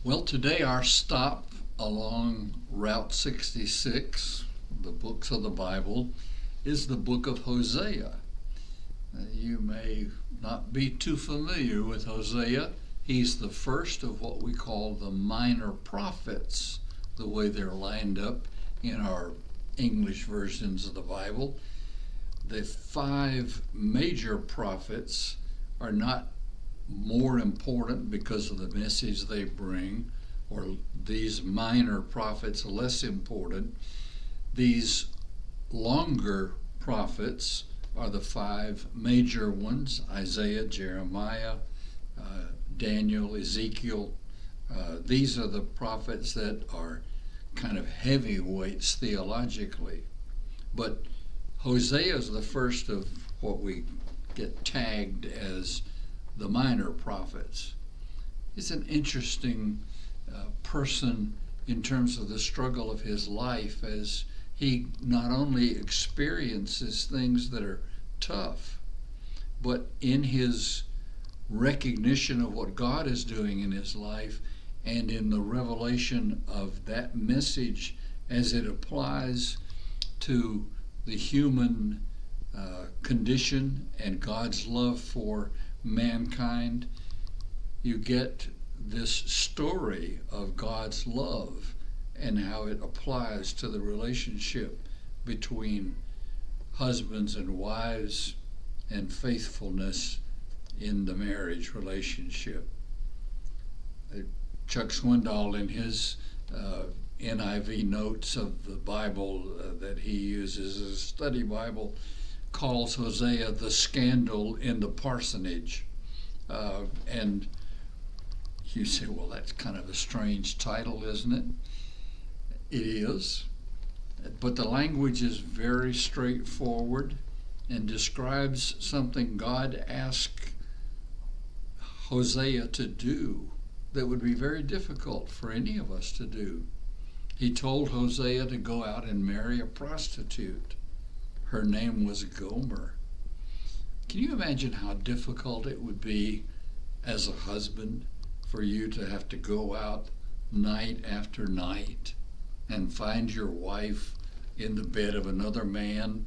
Well, today our stop along Route 66, the books of the Bible, is the book of Hosea. You may not be too familiar with Hosea. He's the first of what we call the minor prophets, the way they're lined up in our English versions of the Bible. The five major prophets are not more important because of the message they bring, or these minor prophets less important. These longer prophets are the five major ones: Isaiah, Jeremiah, Daniel, Ezekiel. These are the prophets that are kind of heavyweights theologically. But Hosea is the first of what we get tagged as the minor prophets. He's an interesting person in terms of the struggle of his life, as he not only experiences things that are tough, but in his recognition of what God is doing in his life and in the revelation of that message as it applies to the human condition and God's love for mankind, you get this story of God's love and how it applies to the relationship between husbands and wives and faithfulness in the marriage relationship. Chuck Swindoll, in his NIV notes of the Bible that he uses as a study Bible, calls Hosea the scandal in the parsonage. And you say, well, that's kind of a strange title, isn't it? It is. But the language is very straightforward and describes something God asked Hosea to do that would be very difficult for any of us to do. He told Hosea to go out and marry a prostitute. Her name was Gomer. Can you imagine how difficult it would be as a husband for you to have to go out night after night and find your wife in the bed of another man,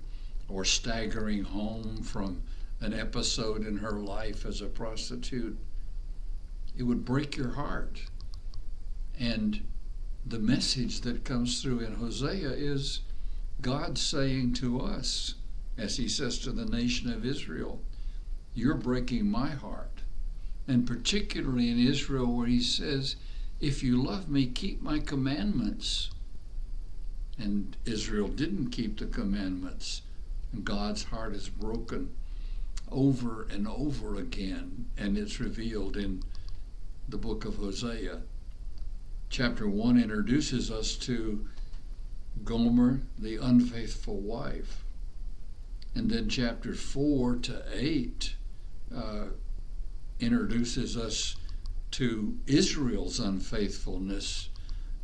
or staggering home from an episode in her life as a prostitute? It would break your heart. And the message that comes through in Hosea is God saying to us, as he says to the nation of Israel, you're breaking my heart. And particularly in Israel, where he says, if you love me, keep my commandments. And Israel didn't keep the commandments. And God's heart is broken over and over again. And it's revealed in the book of Hosea. Chapter 1 introduces us to Gomer, the unfaithful wife. And then chapter 4 to 8 introduces us to Israel's unfaithfulness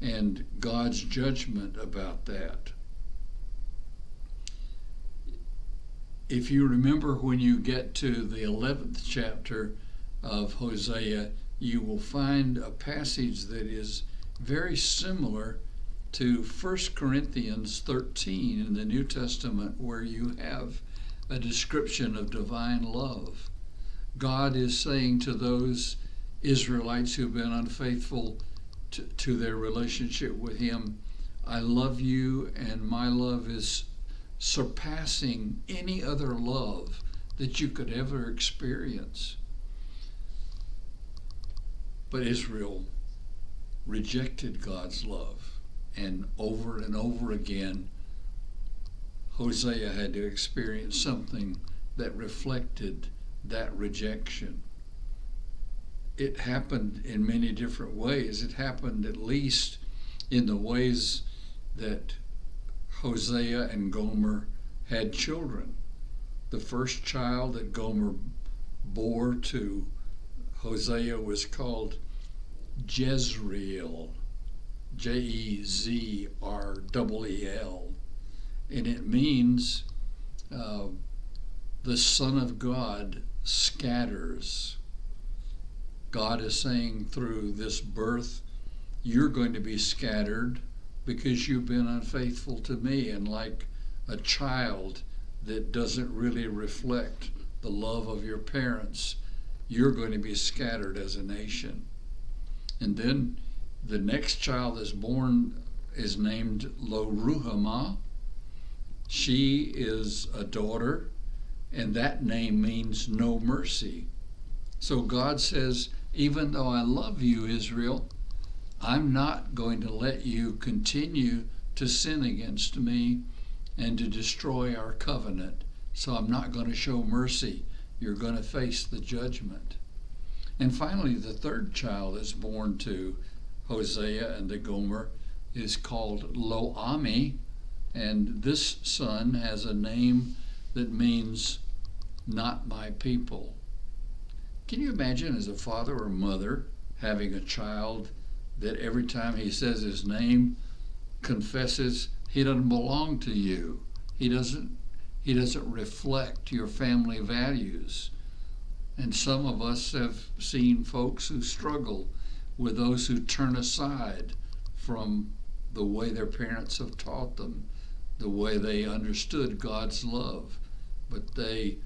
and God's judgment about that. If you remember, when you get to the 11th chapter of Hosea, you will find a passage that is very similar to 1 Corinthians 13 in the New Testament, where you have a description of divine love. God is saying to those Israelites who've been unfaithful to their relationship with him, I love you, and my love is surpassing any other love that you could ever experience. But Israel rejected God's love, and over again, Hosea had to experience something that reflected that rejection. It happened in many different ways. It happened at least in the ways that Hosea and Gomer had children. The first child that Gomer bore to Hosea was called Jezreel, Jezreel, and it means the Son of God scatters. God is saying through this birth you're going to be scattered because you've been unfaithful to me. And like a child that doesn't really reflect the love of your parents, you're going to be scattered as a nation. And then the next child is born is named Lo Ruhamah. She is a daughter, and that name means no mercy. So God says, even though I love you, Israel, I'm not going to let you continue to sin against me and to destroy our covenant. So I'm not going to show mercy. You're going to face the judgment. And finally, the third child is born to Hosea and to Gomer is called Lo-Ami, and this son has a name that means not my people. Can you imagine as a father or mother having a child that every time he says his name confesses he doesn't belong to you? He doesn't reflect your family values. And some of us have seen folks who struggle with those who turn aside from the way their parents have taught them, the way they understood God's love. But they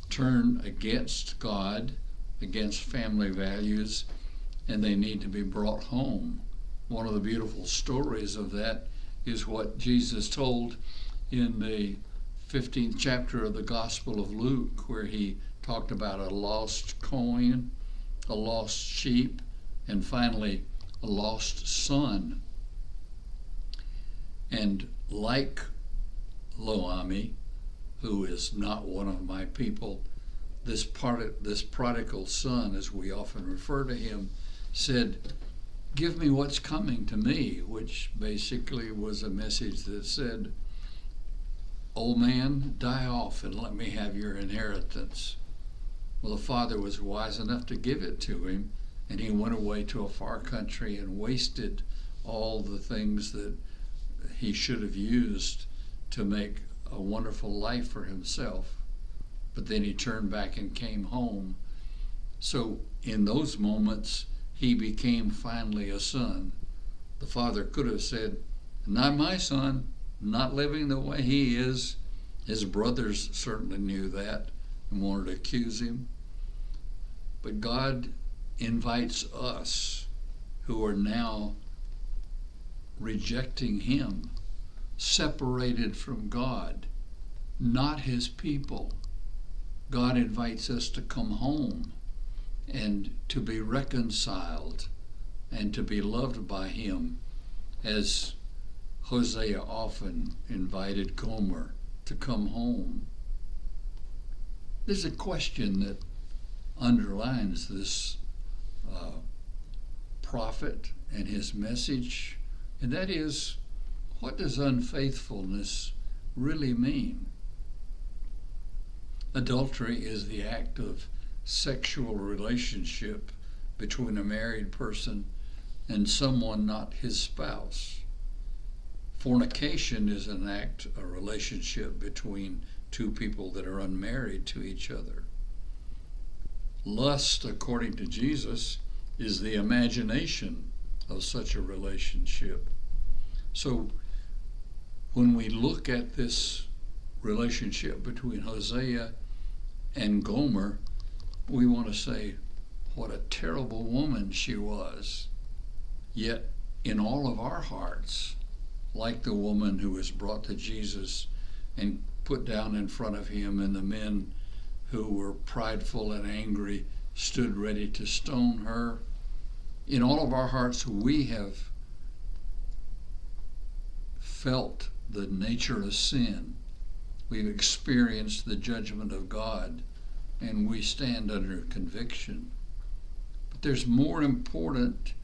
turn against God, against family values, and they need to be brought home. One of the beautiful stories of that is what Jesus told in the 15th chapter of the Gospel of Luke, where he talked about a lost coin, a lost sheep, and finally a lost son. And like Lo-Ami, who is not one of my people, this prodigal son, as we often refer to him, said, give me what's coming to me, which basically was a message that said, old man, die off and let me have your inheritance. Well, the father was wise enough to give it to him, and he went away to a far country and wasted all the things that he should have used to make a wonderful life for himself. But then he turned back and came home. So in those moments, he became finally a son. The father could have said, not my son, not living the way he is. His brothers certainly knew that and wanted to accuse him. But God invites us who are now rejecting him, separated from God, not his people. God invites us to come home and to be reconciled and to be loved by him, as Hosea often invited Gomer to come home. There's a question that underlines this prophet and his message, and that is, what does unfaithfulness really mean? Adultery is the act of sexual relationship between a married person and someone not his spouse. Fornication is an act, a relationship between two people that are unmarried to each other. Lust, according to Jesus, is the imagination of such a relationship. So when we look at this relationship between Hosea and Gomer, we want to say, what a terrible woman she was. Yet in all of our hearts, like the woman who was brought to Jesus and put down in front of him, and the men who were prideful and angry stood ready to stone her, in all of our hearts we have felt the nature of sin. We've experienced the judgment of God, and we stand under conviction. But there's more important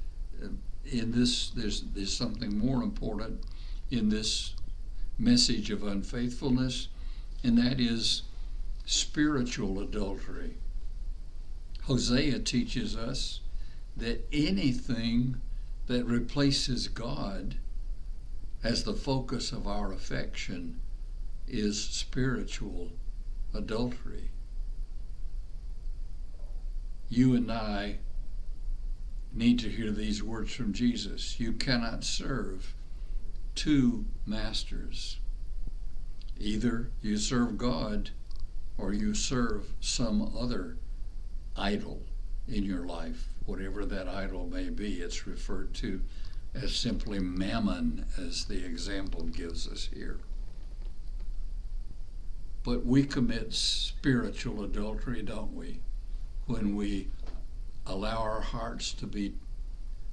in this, there's something more important in this message of unfaithfulness, and that is spiritual adultery. Hosea teaches us that anything that replaces God as the focus of our affection is spiritual adultery. You and I need to hear these words from Jesus. You cannot serve two masters. Either you serve God or you serve some other idol in your life, whatever that idol may be. It's referred to as simply mammon, as the example gives us here. But we commit spiritual adultery, don't we? When we allow our hearts to be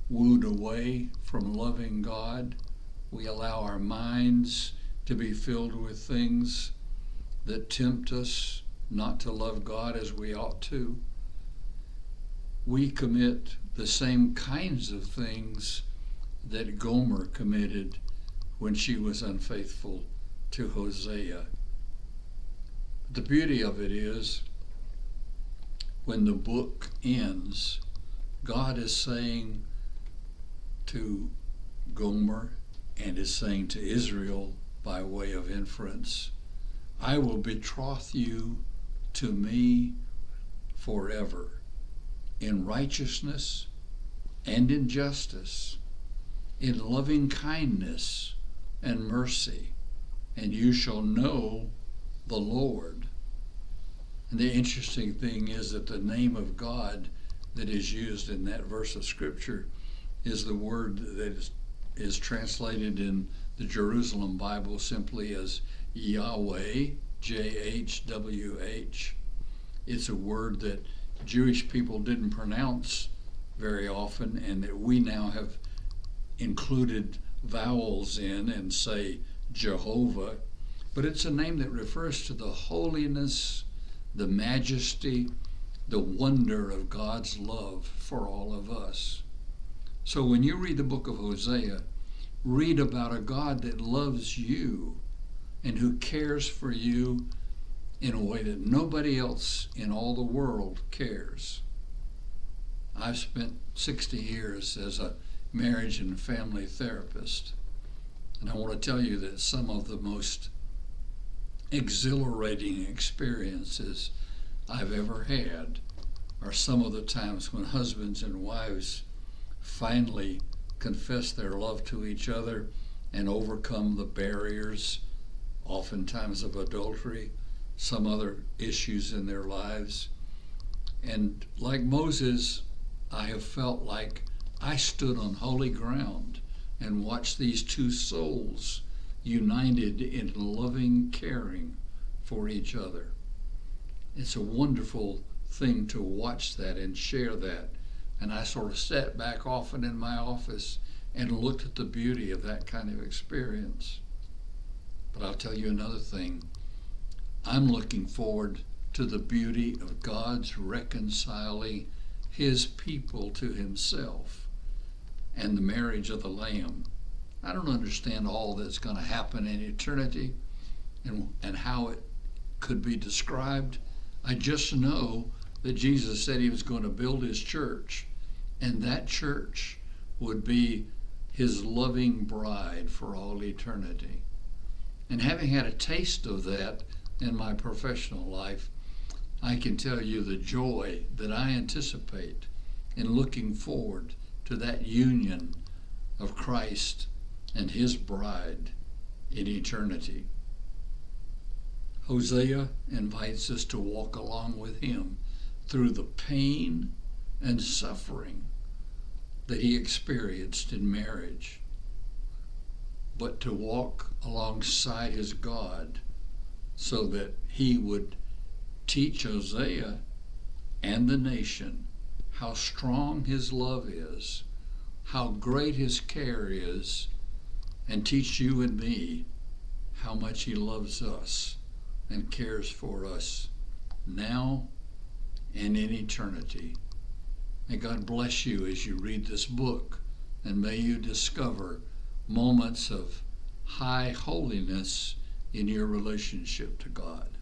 wooed away from loving God, we allow our minds to be filled with things that tempt us not to love God as we ought to. We commit the same kinds of things that Gomer committed when she was unfaithful to Hosea. The beauty of it is, when the book ends, God is saying to Gomer, and is saying to Israel by way of inference, I will betroth you to me forever, in righteousness and in justice, in loving kindness and mercy, and you shall know the Lord. And the interesting thing is that the name of God that is used in that verse of Scripture is the word that is translated in the Jerusalem Bible simply as Yahweh, Jhwh. It's a word that Jewish people didn't pronounce very often, and that we now have included vowels in and say Jehovah. But it's a name that refers to the holiness, the majesty, the wonder of God's love for all of us. So when you read the book of Hosea, read about a God that loves you and who cares for you in a way that nobody else in all the world cares. I've spent 60 years as a marriage and family therapist, and I want to tell you that some of the most exhilarating experiences I've ever had are some of the times when husbands and wives finally confess their love to each other and overcome the barriers, oftentimes of adultery, some other issues in their lives. And like Moses, I have felt like I stood on holy ground and watched these two souls united in loving caring for each other. It's a wonderful thing to watch that and share that. And I sort of sat back often in my office and looked at the beauty of that kind of experience. But I'll tell you another thing. I'm looking forward to the beauty of God's reconciling his people to himself and the marriage of the Lamb. I don't understand all that's going to happen in eternity and how it could be described. I just know that Jesus said he was going to build his church, and that church would be his loving bride for all eternity. And having had a taste of that in my professional life, I can tell you the joy that I anticipate in looking forward to that union of Christ and his bride in eternity. Hosea invites us to walk along with him through the pain and suffering that he experienced in marriage, but to walk alongside his God so that he would teach Hosea and the nation how strong his love is, how great his care is, and teach you and me how much he loves us and cares for us now and in eternity. May God bless you as you read this book, and may you discover moments of high holiness in your relationship to God.